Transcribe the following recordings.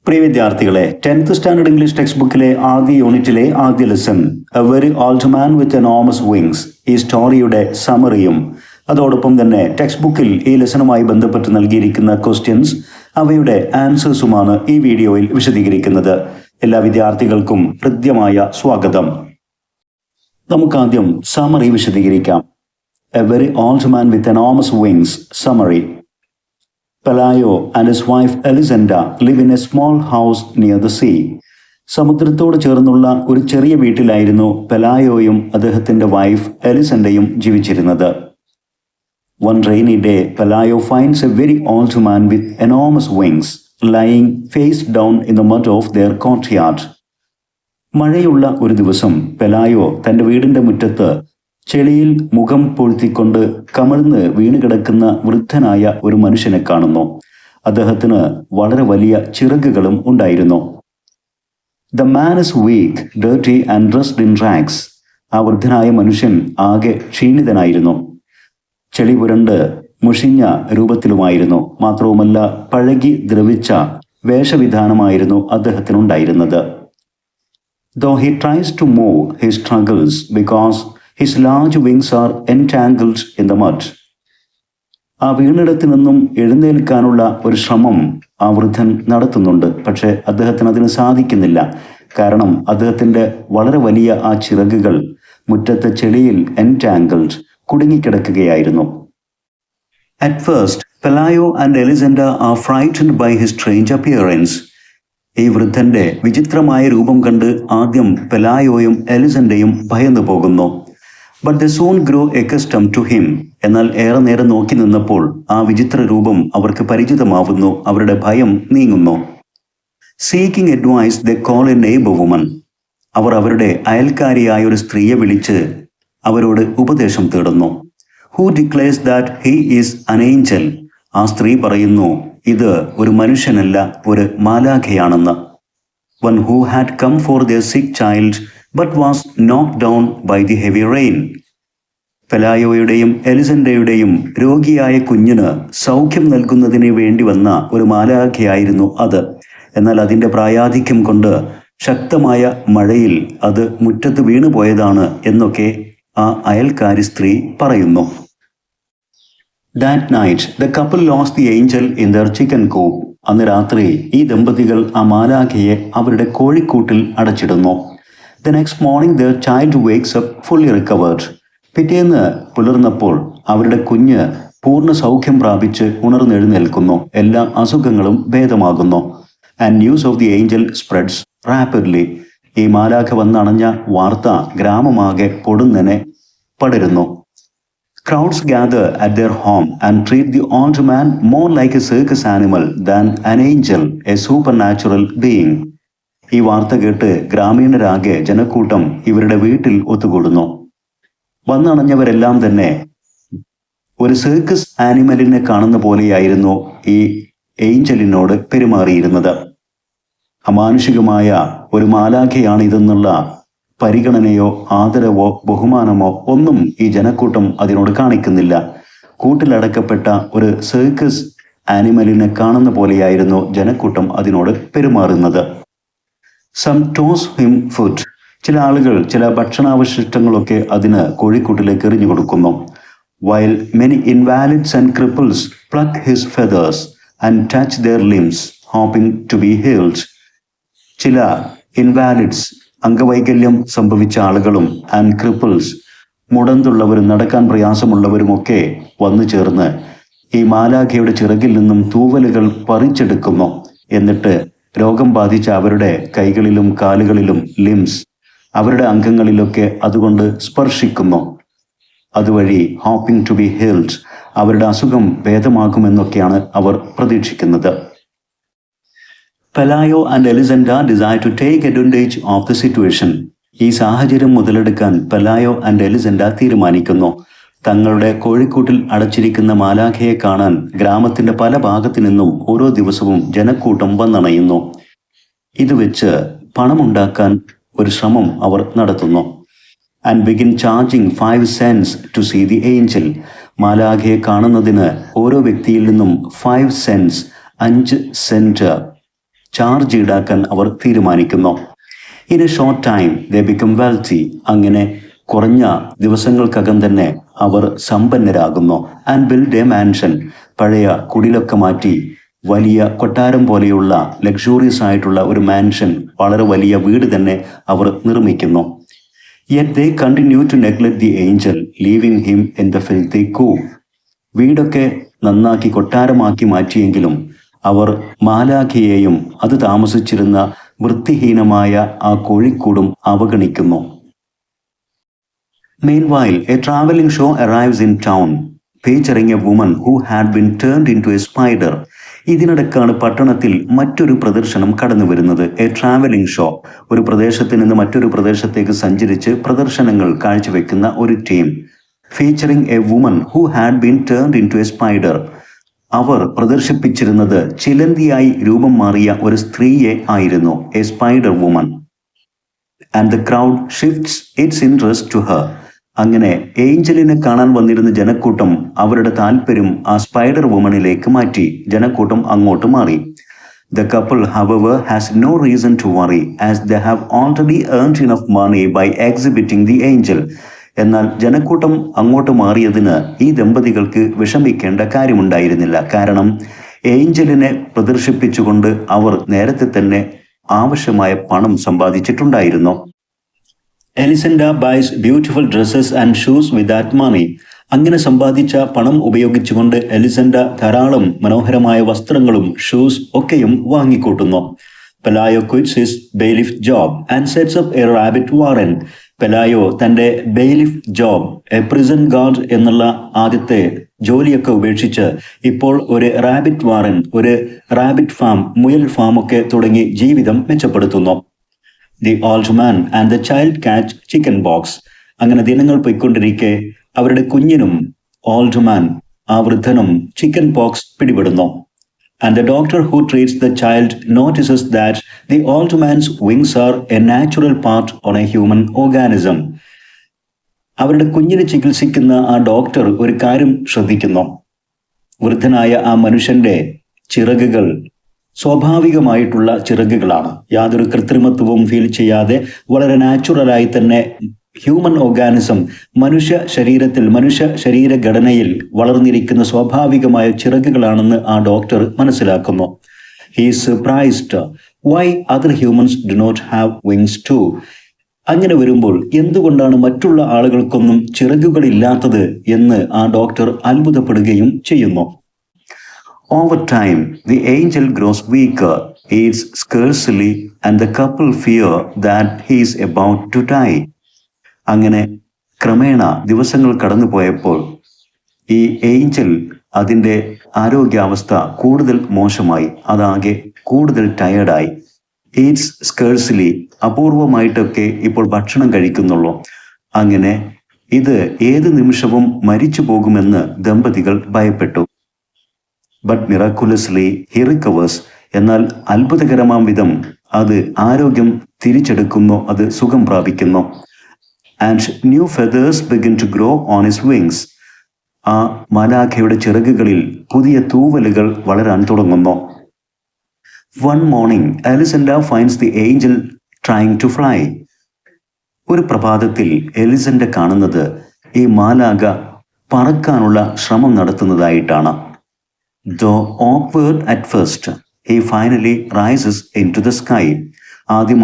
പ്രിയ വിദ്യാർത്ഥികളെ, 10th standard English text ബുക്കിലെ ആദ്യ യൂണിറ്റിലെ ആദ്യ lesson A very old man with enormous wings ഈ സ്റ്റോറിയുടെ സമറിയും അതോടൊപ്പം തന്നെ ടെക്സ്റ്റ് ബുക്കിൽ ഈ ലെസണുമായി ബന്ധപ്പെട്ട് നൽകിയിരിക്കുന്ന ക്വസ്റ്റ്യൻസ് അവയുടെ ആൻസേഴ്സുമാണ് ഈ വീഡിയോയിൽ വിശദീകരിക്കുന്നത്. എല്ലാ വിദ്യാർത്ഥികൾക്കും ഹൃദ്യമായ സ്വാഗതം. നമുക്കാദ്യം സമറി വിശദീകരിക്കാം. A very old man with enormous wings summary. Pelayo and his wife Elisenda live in a small house near the sea. സമുദ്രത്തോട് ചേർന്നുള്ള ഒരു ചെറിയ വീട്ടിലായിരുന്നു പെലായോയും അദ്ദേഹത്തിന്റെ വൈഫ് എലിസെൻഡയും ജീവിച്ചിരുന്നത്. One rainy day, Pelayo finds a very old man with enormous wings lying face down in the mud of their courtyard. മഴയുള്ള ഒരു ദിവസം പെലായോ തന്റെ വീടിന്റെ മുറ്റത്ത് ചെളിയിൽ മുഖം പൊഴുത്തിക്കൊണ്ട് കമിഴ്ന്ന് വീണുകിടക്കുന്ന വൃദ്ധനായ ഒരു മനുഷ്യനെ കാണുന്നു. അദ്ദേഹത്തിന് വളരെ വലിയ ചിറകുകളും ഉണ്ടായിരുന്നു. The man is weak, dirty and dressed in rags. ആ വൃദ്ധനായ മനുഷ്യൻ ആകെ ക്ഷീണിതനായിരുന്നു. ചെളി പുരണ്ട് മുഷിഞ്ഞ രൂപത്തിലുമായിരുന്നു. മാത്രവുമല്ല, പഴകി ദ്രവിച്ച വേഷവിധാനമായിരുന്നു അദ്ദേഹത്തിനുണ്ടായിരുന്നത്. Though he tries to move, he struggles because his large wings are entangled in the mud. ആ വീണിടത്തു നിന്നും എഴുന്നേൽക്കാനുള്ള ഒരു ശ്രമം ആ വൃദ്ധൻ നടത്തുന്നുണ്ട്. പക്ഷെ അദ്ദേഹത്തിന് അതിന് സാധിക്കുന്നില്ല. കാരണം അദ്ദേഹത്തിന്റെ വളരെ വലിയ ആ ചിറകുകൾ മുറ്റത്തെ ചെളിയിൽ entangled കുടുങ്ങിക്കിടക്കുകയായിരുന്നു. At first, Pelayo and Elisenda are frightened by his strange appearance. ഈ വൃദ്ധന്റെ വിചിത്രമായ രൂപം കണ്ട് ആദ്യം പെലായോയും എലിസെൻഡയും ഭയന്നു പോകുന്നു. But they soon grow accustomed to him. എന്നാൽ ഏറെ നേരം നോക്കി നിന്നപ്പോൾ ആ വിചിത്ര രൂപം അവർക്ക് പരിചിതമാവുന്നു. അവരുടെ ഭയം നീങ്ങുന്നു. Seeking advice they call a neighbour woman. അവർ അവരുടെ അയൽക്കാരിയായ ഒരു സ്ത്രീയെ വിളിച്ച് അവരോട് ഉപദേശം തേടുന്നു. Who declares that he is an angel. ആ സ്ത്രീ പറയുന്നു, ഇത് ഒരു മനുഷ്യനല്ല, ഒരു മാലാഖയാണെന്ന്. One who had come for their sick child but was knocked down by the heavy rain. പെലായോയുടെയും എലിസെൻഡയുടെയും രോഗിയായ കുഞ്ഞിന് സൗഖ്യം നൽകുന്നതിന് വേണ്ടി വന്ന ഒരു മാലാഖയായിരുന്നു അത്. എന്നാൽ അതിൻ്റെ പ്രായാധിക്യം കൊണ്ട് ശക്തമായ മഴയിൽ അത് മുറ്റത്ത് വീണുപോയതാണ് എന്നൊക്കെ ആ അയൽക്കാരി സ്ത്രീ പറയുന്നു. That night, the couple lost the angel in their chicken coop. അന്ന് രാത്രി ഈ ദമ്പതികൾ ആ മാലാഖയെ അവരുടെ കോഴിക്കൂട്ടിൽ അടച്ചിടുന്നു. The next morning, their child wakes up fully recovered. പിറ്റേന്ന് പുലർന്നപ്പോൾ അവരുടെ കുഞ്ഞ് പൂർണ്ണ സൗഖ്യം പ്രാപിച്ച് ഉണർന്നെഴുന്നേൽക്കുന്നു. എല്ലാ അസുഖങ്ങളും ഭേദമാകുന്നു. And news of the angel spreads rapidly. ഈ മാലാഖ വന്നണഞ്ഞ വാർത്ത ഗ്രാമമാകെ പൊടുന്നനെ പടരുന്നു. Crowds gather at their home and treat the old man more like a circus animal than an angel, a supernatural being. ഈ വാർത്ത കേട്ട് ഗ്രാമീണരാകെ ജനക്കൂട്ടം ഇവരുടെ വീട്ടിൽ ഒത്തുകൂടുന്നു. വന്നണഞ്ഞവരെല്ലാം തന്നെ ഒരു സർക്കസ് ആനിമലിനെ കാണുന്ന പോലെയായിരുന്നു ഈ ഏഞ്ചലിനോട് പെരുമാറിയിരുന്നത്. അമാനുഷികമായ ഒരു മാലാഖയാണ് ഇതെന്നുള്ള പരിഗണനയോ ആദരവോ ബഹുമാനമോ ഒന്നും ഈ ജനക്കൂട്ടം അതിനോട് കാണിക്കുന്നില്ല. കൂട്ടിലടക്കപ്പെട്ട ഒരു സർക്കസ് ആനിമലിനെ കാണുന്ന പോലെയായിരുന്നു ജനക്കൂട്ടം അതിനോട് പെരുമാറുന്നത്. Some toss him food. ചില ആളുകൾ ചില ഭക്ഷണാവശിഷ്ടങ്ങളൊക്കെ അതിന് കോഴിക്കൂട്ടിലേക്ക് എറിഞ്ഞു കൊടുക്കുന്നു. While many invalids and cripples pluck his feathers and touch their limbs hoping to be healed. ചില ഇൻവാലിഡ്സ്, അംഗവൈകല്യം സംഭവിച്ച ആളുകളും ആൻഡ് ക്രിപ്പിൾസ്, മുടന്തുള്ളവരും നടക്കാൻ പ്രയാസമുള്ളവരുമൊക്കെ വന്നു ചേർന്ന് ഈ മാലാഖയുടെ ചിറകിൽ നിന്നും തൂവലുകൾ പറിച്ചെടുക്കുന്നു. എന്നിട്ട് രോഗം ബാധിച്ച അവരുടെ കൈകളിലും കാലുകളിലും ലിംസ്, അവരുടെ അംഗങ്ങളിലൊക്കെ അതുകൊണ്ട് സ്പർശിക്കുന്നു. അതുവഴി ഹോപ്പിംഗ് ടു ബി ഹീൽഡ്, അവരുടെ അസുഖം ഭേദമാകുമെന്നൊക്കെയാണ് അവർ പ്രതീക്ഷിക്കുന്നത്. Pelayo and Elisenda decide to take advantage of the situation. ഈ സാഹചര്യം മുതലെടുക്കാൻ പെലായോ ആൻഡ് എലിസെൻഡ തീരുമാനിക്കുന്നു. തങ്ങളുടെ കോഴിക്കൂട്ടിൽ അടച്ചിരിക്കുന്ന മാലാഖയെ കാണാൻ ഗ്രാമത്തിന്റെ പല ഭാഗത്തു നിന്നും ഓരോ ദിവസവും ജനക്കൂട്ടം വന്നണയുന്നു. ഇത് വെച്ച് പണമുണ്ടാക്കാൻ ഒരു ശ്രമം അവർ നടത്തുന്നു. And begin charging 5 cents to see the angel. മാലാഖയെ കാണുന്നതിന് ഓരോ വ്യക്തിയിൽ നിന്നും 5 cents 5 സെന്റ് ചാർജ് ഈടാക്കാൻ അവർ തീരുമാനിക്കുന്നു. In a short time they become wealthy. അങ്ങനെ കുറഞ്ഞ ദിവസങ്ങൾക്കകം തന്നെ അവർ സമ്പന്നരാകുന്നു. And build a mansion. പഴയ കുടിലൊക്കെ മാറ്റി വലിയ കൊട്ടാരം പോലെയുള്ള ലക്ഷൂറിയസ് ആയിട്ടുള്ള ഒരു മാൻഷൻ, വളരെ വലിയ വീട് തന്നെ അവർ നിർമ്മിക്കുന്നു. Yet they continue to neglect the angel, leaving him in the filthy coop. വീടൊക്കെ നന്നാക്കി കൊട്ടാരമാക്കി മാറ്റിയെങ്കിലും അവർ മാലാഖയെയും അത് താമസിച്ചിരുന്ന വൃത്തിഹീനമായ ആ കോഴിക്കൂടും അവഗണിക്കുന്നു. Meanwhile, a traveling show arrives in town, featuring a woman who had been turned into a spider. ഇതിനിടക്കാണ് പട്ടണത്തിൽ മറ്റൊരു പ്രദർശനം കടന്നു വരുന്നത്. എ ട്രാവലിംഗ് ഷോ, ഒരു പ്രദേശത്ത് നിന്ന് മറ്റൊരു പ്രദേശത്തേക്ക് സഞ്ചരിച്ച് പ്രദർശനങ്ങൾ കാഴ്ചവെക്കുന്ന ഒരു team. Featuring a woman who had been turned into a spider. അവർ പ്രദർശിപ്പിച്ചിരുന്നത് ചിലന്തിയായി രൂപം മാറിയ ഒരു സ്ത്രീയെ ആയിരുന്നു, a spider woman. And the crowd shifts its interest to her. അങ്ങനെ ഏഞ്ചലിനെ കാണാൻ വന്നിരുന്ന ജനക്കൂട്ടം അവരുടെ താല്പര്യം ആ സ്പൈഡർ വുമണിലേക്ക് മാറ്റി. ജനക്കൂട്ടം അങ്ങോട്ട് മാറി. The couple however has no reason to worry as they have already earned enough money by exhibiting the angel. എന്നാൽ ജനക്കൂട്ടം അങ്ങോട്ട് മാറിയതിന് ഈ ദമ്പതികൾക്ക് വിഷമിക്കേണ്ട കാര്യമുണ്ടായിരുന്നില്ല. കാരണം ഏഞ്ചലിനെ പ്രദർശിപ്പിച്ചുകൊണ്ട് അവർ നേരത്തെ തന്നെ ആവശ്യമായ പണം സമ്പാദിച്ചിട്ടുണ്ടായിരുന്നു. Elisenda buys beautiful dresses and shoes with that money. അങ്ങനെ സമ്പാദിച്ച പണം ഉപയോഗിച്ചുകൊണ്ട് എലിസൻഡ ധാരാളം മനോഹരമായ വസ്ത്രങ്ങളും ഷൂസ് ഒക്കെയും വാങ്ങിക്കൂട്ടുന്നു. Pelayo quits his bailiff job and sets up a rabbit warren. Pelayo തന്റെ bailiff job, a prison guard എന്നുള്ള ആദ്യത്തെ ജോലിയൊക്കെ ഉപേക്ഷിച്ച് ഇപ്പോൾ ഒരു റാബിറ്റ് വാറൻ, ഒരു റാബിറ്റ് ഫാം, മുയൽ ഫാം ഒക്കെ തുടങ്ങി ജീവിതം മെച്ചപ്പെടുത്തുന്നു. The old man and the child catch chicken pox. അങ്ങനെ ദിനങ്ങൾ പോയിക്കൊണ്ടിരിക്കെ അവരുടെ കുഞ്ഞിനും ഓൾഡ് മാൻ, ആ വൃദ്ധനും ചിക്കൻ പോക്സ് പിടിപെടുന്നു. And the doctor who treats the child notices that the old man's wings R A natural part on A human organism. അവരുടെ കുഞ്ഞിനെ ചികിത്സിക്കുന്ന ആ ഡോക്ടർ ഒരു കാര്യം ശ്രദ്ധിക്കുന്നു. വൃദ്ധനായ ആ മനുഷ്യന്റെ ചിറകുകൾ സ്വാഭാവികമായിട്ടുള്ള ചിറകുകളാണ്. യാതൊരു കൃത്രിമത്വവും ഫീൽ ചെയ്യാതെ വളരെ നാച്ചുറലായി തന്നെ ഹ്യൂമൻ ഓർഗാനിസം, മനുഷ്യ ശരീരത്തിൽ, മനുഷ്യ ശരീരഘടനയിൽ വളർന്നിരിക്കുന്ന സ്വാഭാവികമായ ചിറകുകളാണെന്ന് ആ ഡോക്ടർ മനസ്സിലാക്കുന്നു. He is surprised why other humans do not have wings too. അങ്ങനെ വരുമ്പോൾ എന്തുകൊണ്ടാണ് മറ്റുള്ള ആളുകൾക്കൊന്നും ചിറകുകളില്ലാത്തത് എന്ന് ആ ഡോക്ടർ അത്ഭുതപ്പെടുകയും ചെയ്യുന്നു. Over time, the angel grows weaker, eats scarcely, and the couple fear that he is about to die. അങ്ങനെ ക്രമേണ ദിവസങ്ങൾ കടന്നുപോയപ്പോൾ ഈ ഏഞ്ചൽ അതിൻ്റെ ആരോഗ്യാവസ്ഥ കൂടുതൽ മോശമായി, അതാകെ കൂടുതൽ ടയേർഡായി. ഈറ്റ്സ് സ്കേഴ്സ്ലി, അപൂർവമായിട്ടൊക്കെ ഇപ്പോൾ ഭക്ഷണം കഴിക്കുന്നുള്ളൂ. അങ്ങനെ ഇത് ഏത് നിമിഷവും മരിച്ചു പോകുമെന്ന് ദമ്പതികൾ ഭയപ്പെട്ടു. But miraculously he recovers. എന്നാൽ അത്ഭുതകരമാം വിധം അത് ആരോഗ്യം തിരിച്ചെടുക്കുന്നു, അത് സുഖം പ്രാപിക്കുന്നു. And new feathers begin to grow on his wings. ആ മാലാഖയുടെ ചിറകുകളിൽ പുതിയ തൂവലുകൾ വളരാൻ തുടങ്ങുന്നു. One morning Elisenda finds the angel trying to fly. ഒരു പ്രഭാതത്തിൽ എലിസൻഡ കാണുന്നത് ഈ മാലാഖ പറക്കാനുള്ള ശ്രമം നടത്തുന്നതായിട്ടാണ്. Though awkward at first, he finally rises into the sky. ആദ്യം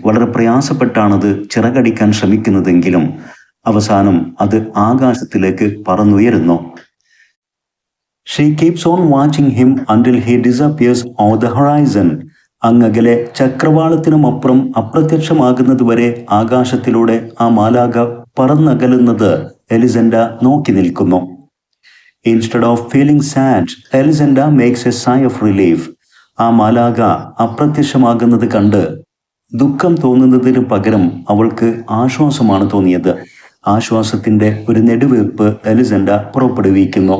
വളരെ പ്രയാസപ്പെട്ടാണത് ചിറകടിക്കാൻ ശ്രമിക്കുന്നതെങ്കിലും അവസാനം അത് ആകാശത്തിലേക്ക് പറന്നുയരുന്നു. She keeps on watching him until he disappears over the horizon. അങ്ങകലെ ചക്രവാളത്തിനുമപ്പുറം അപ്രത്യക്ഷമാകുന്നത് വരെ ആകാശത്തിലൂടെ ആ മാലാഖ പറന്നകലുന്നത് എലിസൻഡ നോക്കി നിൽക്കുന്നു. Instead of feeling sad, Elisenda makes a sigh of relief. ആ മാലാഖ അപ്രത്യക്ഷമാകുന്നത് കണ്ട് ദുഃഖം തോന്നുന്നതിന് പകരം അവൾക്ക് ആശ്വാസമാണ് തോന്നിയത്. ആശ്വാസത്തിന്റെ ഒരു നെടുവീർപ്പ് എലിസൻഡ പുറപ്പെടുവിക്കുന്നു.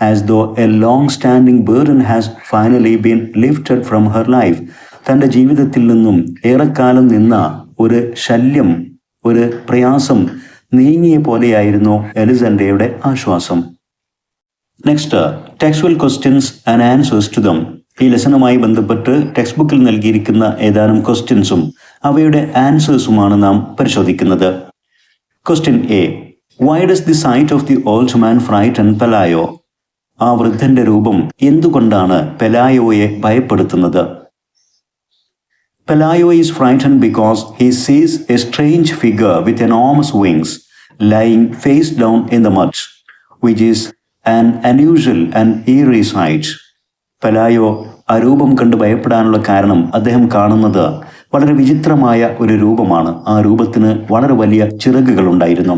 As though a long-standing burden has finally been lifted from her life. തൻ്റെ ജീവിതത്തിൽ നിന്നും ഏറെക്കാലം നിന്ന ഒരു ശല്യം, ഒരു പ്രയാസം നീങ്ങിയ പോലെയായിരുന്നു എലിസൻഡയുടെ ആശ്വാസം. Next, textual questions and answers to them. ഈ ലെസണുമായി ബന്ധപ്പെട്ട് ടെക്സ്റ്റ് ബുക്കിൽ നൽകിയിരിക്കുന്ന ഏതാനും ക്വസ്റ്റ്യൻസും അവയുടെ ആൻസേഴ്സുമാണ് നാം പരിശോധിക്കുന്നത്. Question A. Why does the sight of the old man frighten Pelayo? ആ വൃദ്ധന്റെ രൂപം എന്തുകൊണ്ടാണ് പെലായോയെ ഭയപ്പെടുത്തുന്നത്? Pelayo is frightened because he sees a strange figure with enormous wings lying face down in the mud, which is an unusual and eerie sight. Pelayo ആ രൂപം കണ്ട് ഭയപ്പെടാനുള്ള കാരണം അദ്ദേഹം കാണുന്നത് വളരെ വിചിത്രമായ ഒരു രൂപമാണ്. ആ രൂപത്തിന് വളരെ വലിയ ചിറകുകൾ ഉണ്ടായിരുന്നു.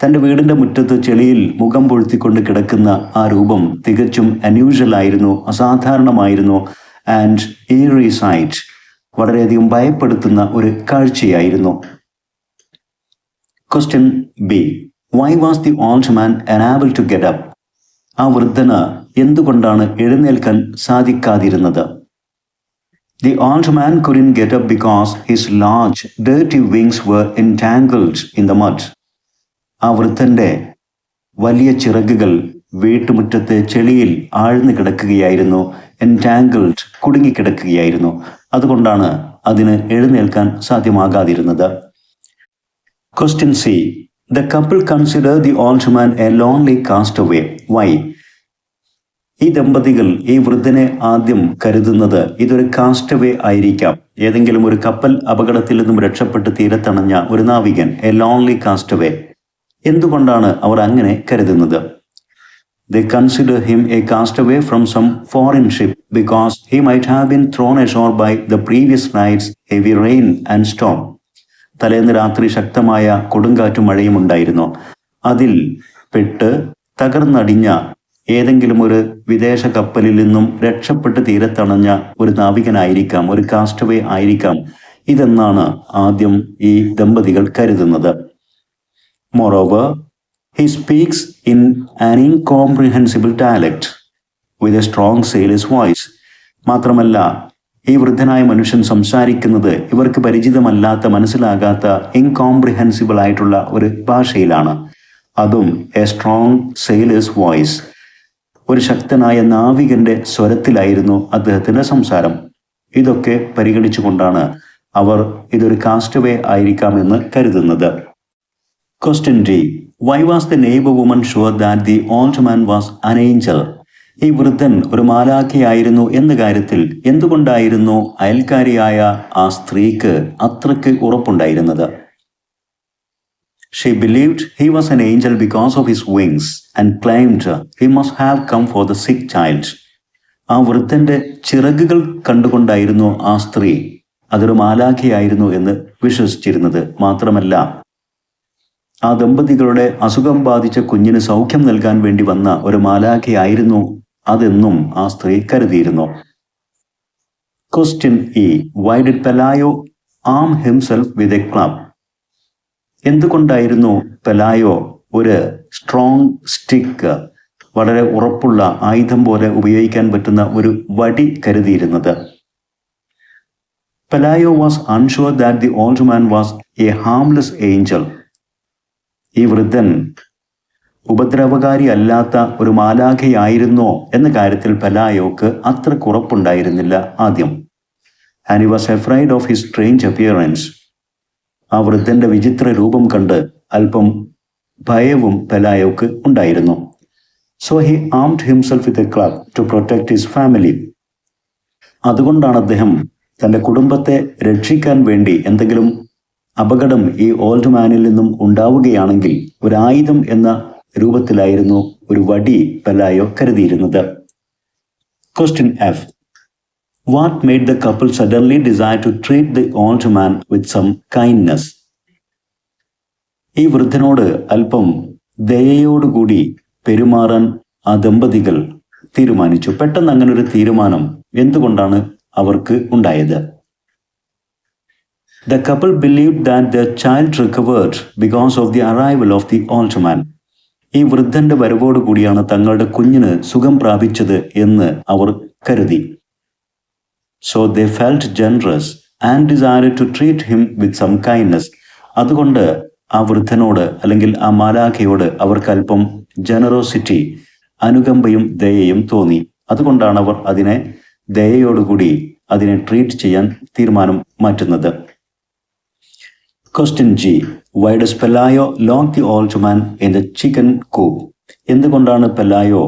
തൻ്റെ വീടിൻ്റെ മുറ്റത്ത് ചെളിയിൽ മുഖം പൊഴുത്തിക്കൊണ്ട് കിടക്കുന്ന ആ രൂപം തികച്ചും അന്യൂഷ്വൽ ആയിരുന്നു, അസാധാരണമായിരുന്നു. ആൻഡ് ഈറി സൈറ്റ്, വളരെയധികം ഭയപ്പെടുത്തുന്ന ഒരു കാഴ്ചയായിരുന്നു. Question B. Why was the old man unable to get up? ആ വൃദ്ധന് എന്തുകൊണ്ടാണ് എഴുന്നേൽക്കാൻ സാധിക്കാതിരുന്നത്? The old man couldn't get up because his large dirty wings were entangled in the mud. ആ വൃദ്ധന്റെ വലിയ ചിറകുകൾ വീട്ടുമുറ്റത്തെ ചെളിയിൽ ആഴ്ന്നു കിടക്കുകയായിരുന്നു. എൻടാങ്കിൾഡ്, കുടുങ്ങിക്കിടക്കുകയായിരുന്നു. അതുകൊണ്ടാണ് അതിന് എഴുന്നേൽക്കാൻ സാധ്യമാകാതിരുന്നത്. Question C. The couple consider the old man a lonely castaway. Why? ഈ ദമ്പതികൾ ഈ വൃദ്ധനെ ആദ്യം കരുതുന്നത് ഇതൊരു കാസ്റ്റവേ ആയിരിക്കാം, ഏതെങ്കിലും ഒരു കപ്പൽ അപകടത്തിൽ നിന്നും രക്ഷപ്പെട്ട് തീരത്തണഞ്ഞ ഒരു നാവികൻ, എ ലോൺലി കാസ്റ്റവേ. എന്തുകൊണ്ടാണ് അവർ അങ്ങനെ കരുതുന്നത്? They consider him a castaway from some foreign ship because he might have been thrown ashore by the previous night's heavy rain and storm. തലേന്ന് രാത്രി ശക്തമായ കൊടുങ്കാറ്റും മഴയും ഉണ്ടായിരുന്നു. അതിൽ പെട്ട് തകർന്നടിഞ്ഞ ഏതെങ്കിലും ഒരു വിദേശ കപ്പലിൽ നിന്നും രക്ഷപ്പെട്ട് തീരത്തണഞ്ഞ ഒരു നാവികനായിരിക്കാം, ഒരു കാസ്റ്റവേ ആയിരിക്കാം ഇതെന്നാണ് ആദ്യം ഈ ദമ്പതികൾ കരുതുന്നത്. Moreover, he speaks in an incomprehensible dialect with a strong sailor's voice. മാത്രമല്ല, ഈ വൃദ്ധനായ മനുഷ്യൻ സംസാരിക്കുന്നത് ഇവർക്ക് പരിചിതമല്ലാത്ത, മനസ്സിലാകാത്ത, ഇൻകോംപ്രിഹെൻസിബിൾ ആയിട്ടുള്ള ഒരു ഭാഷയിലാണ്. അതും എ സ്ട്രോങ് സെയിലേഴ്സ് വോയിസ്, ഒരു ശക്തനായ നാവികന്റെ സ്വരത്തിലായിരുന്നു അദ്ദേഹത്തിന്റെ സംസാരം. ഇതൊക്കെ പരിഗണിച്ചുകൊണ്ടാണ് അവർ ഇതൊരു കാസ്റ്റവേ ആയിരിക്കാമെന്ന് കരുതുന്നത്. Question D. Why was the neighbour woman sure that the old man was an angel? ഈ വൃദ്ധൻ ഒരു മാലാഖയായിരുന്നു എന്ന കാര്യത്തിൽ എന്തുകൊണ്ടായിരുന്നു അയൽക്കാരിയായ ആ സ്ത്രീക്ക് അത്രയ്ക്ക് ഉറപ്പുണ്ടായിരുന്നത്? She believed he was an angel because of his wings and claimed he must have come for the sick child. ആ വൃദ്ധന്റെ ചിറകുകൾ കണ്ടുകൊണ്ടായിരുന്നു ആ സ്ത്രീ അതൊരു മാലാഖയായിരുന്നു എന്ന് വിശ്വസിച്ചിരുന്നത്. മാത്രമല്ല, ആ ദമ്പതികളുടെ അസുഖം ബാധിച്ച കുഞ്ഞിന് സൗഖ്യം നൽകാൻ വേണ്ടി വന്ന ഒരു മാലാഖയായിരുന്നു അതെന്നും ആ സ്ത്രീ കരുതിയിരുന്നു. Question E. Why did Pelayo arm himself with a club? എന്തുകൊണ്ടായിരുന്നു പെലായോ ഒരു സ്ട്രോങ് സ്റ്റിക്ക്, വളരെ ഉറപ്പുള്ള ആയുധം പോലെ ഉപയോഗിക്കാൻ പറ്റുന്ന ഒരു വടി കരുതിയിരുന്നത്? Pelayo was unsure that the old man was a harmless angel. ഈ വൃദ്ധൻ ഉപദ്രവകാരി അല്ലാത്ത ഒരു മാലാഖയായിരുന്നോ എന്ന കാര്യത്തിൽ പെലായോക്ക് അത്ര കുറപ്പുണ്ടായിരുന്നില്ല ആദ്യം. And he was afraid of his strange appearance. ആ വൃദ്ധന്റെ വിചിത്ര രൂപം കണ്ട് അല്പം ഭയവും പെലായോക്ക് ഉണ്ടായിരുന്നു. So he armed himself with a club to protect his family. അതുകൊണ്ടാണ് അദ്ദേഹം തൻ്റെ കുടുംബത്തെ രക്ഷിക്കാൻ വേണ്ടി എന്തെങ്കിലും അപകടം ഈ ഓൾഡ് മാനിൽ നിന്നും ഉണ്ടാവുകയാണെങ്കിൽ ഒരായുധം എന്ന രൂപത്തിലായിരുന്നു ഒരു വടി പെലായോ കരുതിയിരുന്നത്. Question F. What made the couple suddenly desire to treat the old man with some kindness? ഈ വൃദ്ധനോട് അല്പം ദയയോടുകൂടി പെരുമാറാൻ ആ ദമ്പതികൾ തീരുമാനിച്ചു. പെട്ടെന്ന് അങ്ങനെ ഒരു തീരുമാനം എന്തുകൊണ്ടാണ് അവർക്ക് ഉണ്ടായത്? The couple believed that their child recovered because of the arrival of the old man. ഈ വൃദ്ധന്റെ വരവോടുകൂടിയാണ് തങ്ങളുടെ കുഞ്ഞിന് സുഖം പ്രാപിച്ചത് എന്ന് അവർ കരുതി. So they felt generous and desired to treat him with some kindness. അതുകൊണ്ട് ആ വൃദ്ധനോട് അല്ലെങ്കിൽ ആ മാലാഖയോട് അവർക്ക് അല്പം ജനറോസിറ്റി, അനുകമ്പയും ദയയും തോന്നി. അതുകൊണ്ടാണ് അവർ അതിനെ ദയയോടുകൂടി അതിനെ ട്രീറ്റ് ചെയ്യാൻ തീരുമാനം മാറ്റുന്നത്. Question G. Why does Pelayo lock the old man in the chicken coop? എന്തുകൊണ്ടാണ് പെലായോ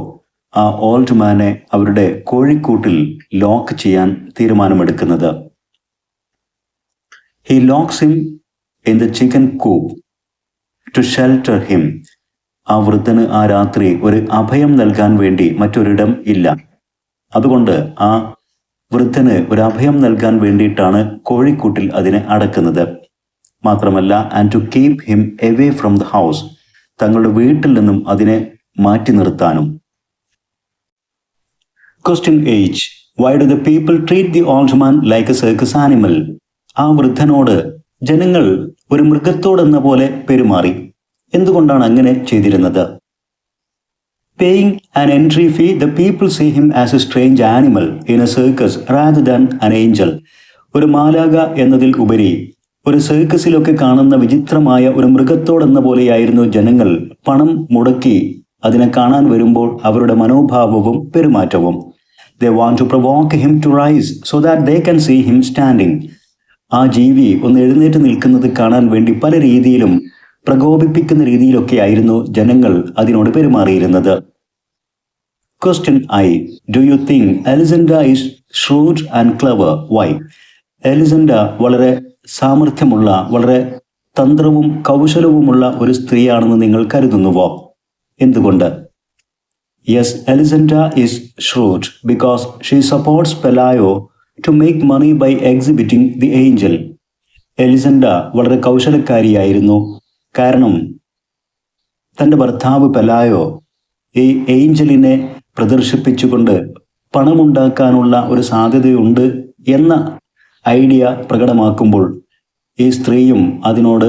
ആ ഓൾഡ് മാനെ അവരുടെ കോഴിക്കൂട്ടിൽ ലോക്ക് ചെയ്യാൻ തീരുമാനമെടുക്കുന്നത്? He locks him in the chicken coop to shelter him. ആ വൃദ്ധന് ആ രാത്രി ഒരു അഭയം നൽകാൻ വേണ്ടി മറ്റൊരിടം ഇല്ല. അതുകൊണ്ട് ആ വൃദ്ധന് ഒരു അഭയം നൽകാൻ വേണ്ടിയിട്ടാണ് കോഴിക്കൂട്ടിൽ അതിനെ അടക്കുന്നത്. മാത്രമല്ല, and to keep him away from the house, തങ്ങളുടെ വീട്ടിൽ നിന്നും അതിനെ മാറ്റി നിർത്താനും. Question H. Why do the people treat the old man like a circus animal? ആ വൃദ്ധനോട് ജനങ്ങൾ ഒരു മൃഗത്തോടെന്ന പോലെ പെരുമാറി. എന്തുകൊണ്ടാണ് അങ്ങനെ ചെയ്തിരുന്നത്? Paying an entry fee, the people see him as a strange animal in a circus rather than an angel. ഒരു മാലാക എന്നതിൽ ഉപരി ഒരു സർക്കസിലൊക്കെ കാണുന്ന വിചിത്രമായ ഒരു മൃഗത്തോടെന്ന പോലെയായിരുന്നു ജനങ്ങൾ പണം മുടക്കി അതിനെ കാണാൻ വരുമ്പോൾ അവരുടെ മനോഭാവവും പെരുമാറ്റവും. They want to provoke him to rise so that they can see him standing. ആ ജീവി ഒന്ന് എഴുന്നേറ്റ് നിൽക്കുന്നത് കാണാൻ വേണ്ടി പല രീതിയിലും പ്രകോപിപ്പിക്കുന്ന രീതിയിലൊക്കെ ആയിരുന്നു ജനങ്ങൾ അതിനോട് പെരുമാറിയിരുന്നത്. Question I. Do you think Elisenda is shrewd and clever? Why? Elisenda വളരെ സാമർഥ്യമുള്ള, വളരെ തന്ത്രവും കൗശലവുമുള്ള ഒരു സ്ത്രീയാണെന്ന് നിങ്ങൾ കരുതുന്നുവോ? എന്തുകൊണ്ട്? Yes, Elisenda is shrewd because she supports Pelayo to make money by exhibiting the angel. Elisenda വളരെ കൗശലക്കാരിയായിരുന്നു. കാരണം തൻ്റെ ഭർത്താവ് പെലായോ ഈ ഏഞ്ചലിനെ പ്രദർശിപ്പിച്ചുകൊണ്ട് പണമുണ്ടാക്കാനുള്ള ഒരു സാധ്യതയുണ്ട് എന്ന ഐഡിയ പ്രകടമാക്കുമ്പോൾ ഈ സ്ത്രീയും അതിനോട്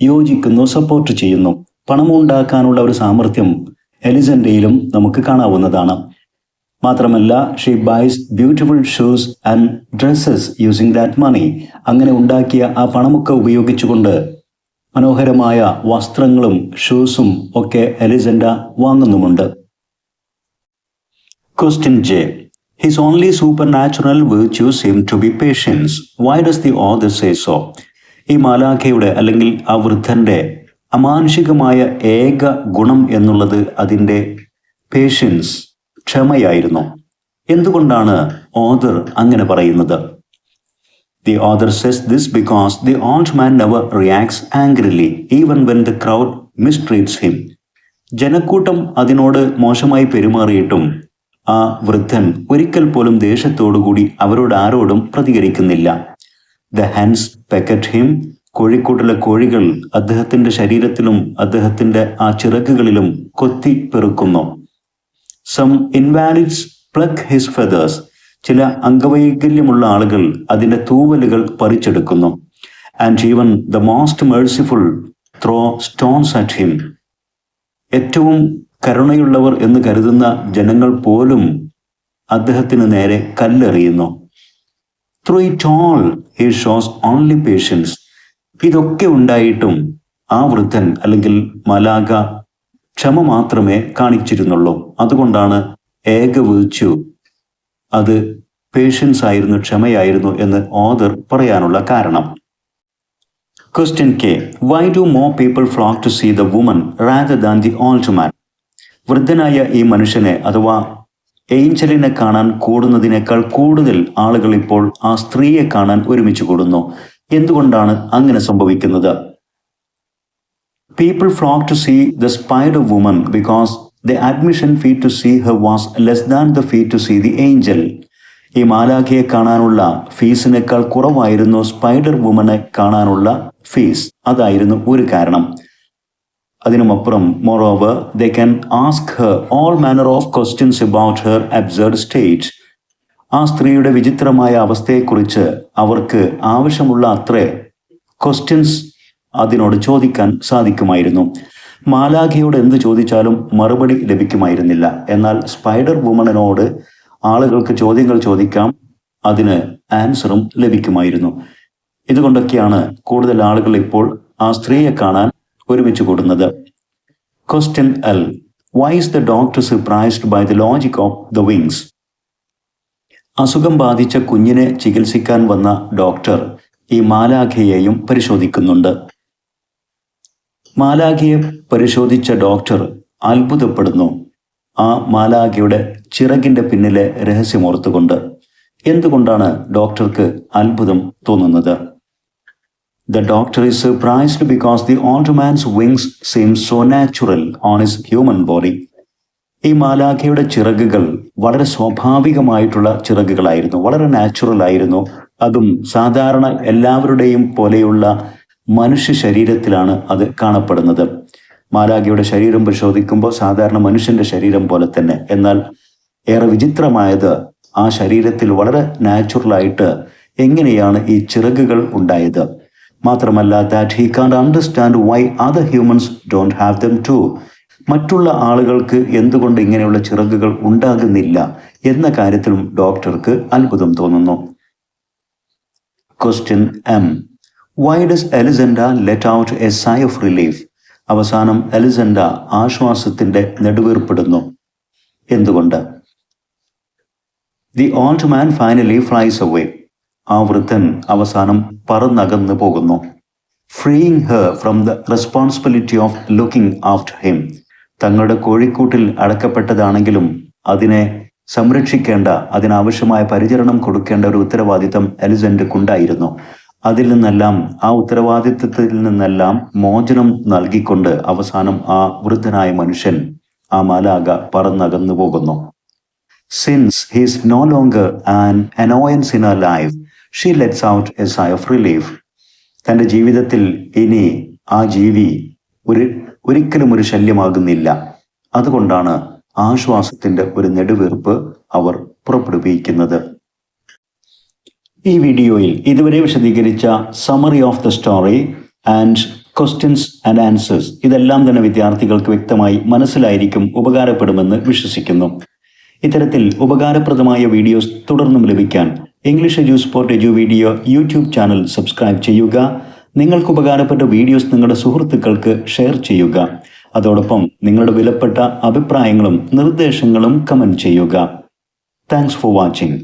യോജിക്കുന്നു, സപ്പോർട്ട് ചെയ്യുന്നു. പണമുണ്ടാക്കാനുള്ള ഒരു സാമർഥ്യം എലിസൻഡയിലും നമുക്ക് കാണാവുന്നതാണ്. മാത്രമല്ല, she buys beautiful shoes and dresses using that money. അങ്ങനെ ഉണ്ടാക്കിയ ആ പണമൊക്കെ ഉപയോഗിച്ചുകൊണ്ട് മനോഹരമായ വസ്ത്രങ്ങളും ഷൂസും ഒക്കെ എലിസൻഡ വാങ്ങുന്നുമുണ്ട്. Question J. His only supernatural virtue seemed to be patience. Why does the author say so? ഈ മാലാഖയുടെ അല്ലെങ്കിൽ ആ വൃദ്ധന്റെ അമാനുഷികമായ ഏക ഗുണം എന്നുള്ളത് അതിൻ്റെ പേഷ്യൻസ്, ക്ഷമയായിരുന്നു. എന്തുകൊണ്ടാണ് ഓഥർ അങ്ങനെ പറയുന്നത്? The author says this because the old man never reacts angrily even when the crowd mistreats him. ജനക്കൂട്ടം അതിനോട് മോശമായി പെരുമാറിയിട്ടും ആ വൃദ്ധൻ ഒരിക്കൽ പോലും ദേഷ്യത്തോടുകൂടി അവരോട് ആരോടും പ്രതികരിക്കുന്നില്ല. The hens pecked him. കോഴിക്കൂട്ടിലെ കോഴികൾ അദ്ദേഹത്തിന്റെ ശരീരത്തിലും അദ്ദേഹത്തിന്റെ ആ ചിറകുകളിലും കൊത്തി പെറുക്കുന്നു. Some invalids pluck his feathers. ചില അംഗവൈകല്യമുള്ള ആളുകൾ അതിന്റെ തൂവലുകൾ പറിച്ചെടുക്കുന്നു. And even the most merciful throw stones at him. ഏറ്റവും കരുണയുള്ളവർ എന്ന് കരുതുന്ന ജനങ്ങൾ പോലും അദ്ദേഹത്തിന് നേരെ കല്ലെറിയുന്നു. Through it all he shows only patience. ഇതൊക്കെ ഉണ്ടായിട്ടും ആ വൃദ്ധൻ അല്ലെങ്കിൽ മലാഖ ക്ഷമ മാത്രമേ കാണിച്ചിരുന്നുള്ളൂ. അതുകൊണ്ടാണ് ഏക വീഴ്ചു അത് പേഷ്യൻസ് ആയിരുന്നു, ക്ഷമയായിരുന്നു എന്ന് ഓഥർ പറയാനുള്ള കാരണം. Question K. Why do more people flock to see the woman rather than the old man? വൃദ്ധനായ ഈ മനുഷ്യനെ അഥവാ ഏഞ്ചലിനെ കാണാൻ കൂടുന്നതിനേക്കാൾ കൂടുതൽ ആളുകൾ ഇപ്പോൾ ആ സ്ത്രീയെ കാണാൻ ഒരുമിച്ച് കൂടുന്നു. എന്തുകൊണ്ടാണ് അങ്ങനെ സംഭവിക്കുന്നത്? People flock to see the spider woman because the admission fee to see her was less than the fee to see the angel. ഈ മാലാഖയെ കാണാനുള്ള ഫീസിനേക്കാൾ കുറവായിരുന്നു സ്പൈഡർ വുമനെ കാണാനുള്ള ഫീസ്. അതായിരുന്നു ഒരു കാരണം. അതിനുമപ്പുറം moreover they can ask her all manner of questions about her absurd state. ആ സ്ത്രീയുടെ വിചിത്രമായ അവസ്ഥയെക്കുറിച്ച് അവർക്ക് ആവശ്യമുള്ള അത്രേ ക്വസ്റ്റ്യൻസ് അതിനോട് ചോദിക്കാൻ സാധിക്കുമായിരുന്നു. മാലാഖയോട് എന്ത് ചോദിച്ചാലും മറുപടി ലഭിക്കുമായിരുന്നില്ല. എന്നാൽ സ്പൈഡർ വുമണിനോട് ആളുകൾക്ക് ചോദ്യങ്ങൾ ചോദിക്കാം, അതിന് ആൻസറും ലഭിക്കുമായിരുന്നു. ഇതുകൊണ്ടൊക്കെയാണ് കൂടുതൽ ആളുകൾ ഇപ്പോൾ ആ സ്ത്രീയെ കാണാൻ ഒരുമിച്ച് കൂടുന്നത്. Question L. Why is the doctor surprised by the logic of the wings? അസുഖം ബാധിച്ച കുഞ്ഞിനെ ചികിത്സിക്കാൻ വന്ന ഡോക്ടർ ഈ മാലാഖയെയും പരിശോധിക്കുന്നുണ്ട്. മാലാഖയെ പരിശോധിച്ച ഡോക്ടർ അത്ഭുതപ്പെടുന്നു, ആ മാലാഖയുടെ ചിറകിന്റെ പിന്നിലെ രഹസ്യമോർത്തുകൊണ്ട്. എന്തുകൊണ്ടാണ് ഡോക്ടർക്ക് അത്ഭുതം തോന്നുന്നത്? The doctor is surprised because the old man's wings seem so natural on his human body. ഈ മാലാഖയുടെ ചിറകുകൾ വളരെ സ്വാഭാവികമായിട്ടുള്ള ചിറകുകളായിരുന്നു, വളരെ നാച്ചുറൽ ആയിരുന്നു. അതും സാധാരണ എല്ലാവരുടെയും പോലെയുള്ള മനുഷ്യ ശരീരത്തിലാണ് അത് കാണപ്പെടുന്നത്. മാലാഖയുടെ ശരീരം പരിശോധിക്കുമ്പോൾ സാധാരണ മനുഷ്യന്റെ ശരീരം പോലെ തന്നെ. എന്നാൽ ഏറെ വിചിത്രമായത്, ആ ശരീരത്തിൽ വളരെ നാച്ചുറലായിട്ട് എങ്ങനെയാണ് ഈ ചിറകുകൾ ഉണ്ടായത്? മാത്രമല്ല, that he can't understand why other humans don't have them too. മറ്റുള്ള ആളുകൾക്ക് എന്തുകൊണ്ട് ഇങ്ങനെയുള്ള ചിറകുകൾ ഉണ്ടാകുന്നില്ല എന്ന കാര്യത്തിലും ഡോക്ടർക്ക് അത്ഭുതം തോന്നുന്നു. Question M. Why does Elisenda let out a sigh of relief? അവസാനം എലിസെൻഡ ആശ്വാസത്തിന്റെ നെടുവീർപ്പിടുന്നു. എന്തുകൊണ്ട്? The old man finally flies away. ആ വൃദ്ധൻ അവസാനം പറന്നകന്നു പോകുന്നു. Freeing her from the responsibility of looking after him. തങ്ങളുടെ കോഴിക്കൂട്ടിൽ അടക്കപ്പെട്ടതാണെങ്കിലും അതിനെ സംരക്ഷിക്കേണ്ട, അതിനാവശ്യമായ പരിചരണം കൊടുക്കേണ്ട ഒരു ഉത്തരവാദിത്തം എലിസെൻഡക്കുണ്ടായിരുന്നു. അതിൽ നിന്നെല്ലാം, ആ ഉത്തരവാദിത്തത്തിൽ നിന്നെല്ലാം മോചനം നൽകിക്കൊണ്ട് അവസാനം ആ വൃദ്ധനായ മനുഷ്യൻ, ആ മാലാഖ പറന്നകന്നു പോകുന്നു. Since he is no longer an annoyance in her life, she lets out a sigh of relief. തൻ്റെ ജീവിതത്തിൽ ഇനി ആ ജീവി ഒരിക്കലും ഒരു ശല്യമാകുന്നില്ല. അതുകൊണ്ടാണ് ആശ്വാസത്തിന്റെ ഒരു നെടുവീർപ്പ് അവർ പുറപ്പെടുവിക്കുന്നത്. ഈ വീഡിയോയിൽ ഇതുവരെ വിശദീകരിച്ച summary of the story and questions and answers, ഇതെല്ലാം തന്നെ വിദ്യാർത്ഥികൾക്ക് വ്യക്തമായി മനസ്സിലായിരിക്കും, ഉപകാരപ്പെടുമെന്ന് വിശ്വസിക്കുന്നു. ഇത്തരത്തിൽ ഉപകാരപ്രദമായ വീഡിയോസ് തുടർന്നും ലഭിക്കാൻ English edu support edu video YouTube channel subscribe ചെയ്യുക. നിങ്ങൾക്ക് ഉപകാരപ്പെട്ട വീഡിയോസ് നിങ്ങളുടെ സുഹൃത്തുക്കൾക്ക് ഷെയർ ചെയ്യുക. അതോടൊപ്പം നിങ്ങളുടെ വിലപ്പെട്ട അഭിപ്രായങ്ങളും നിർദ്ദേശങ്ങളും കമന്റ് ചെയ്യുക. Thanks for watching.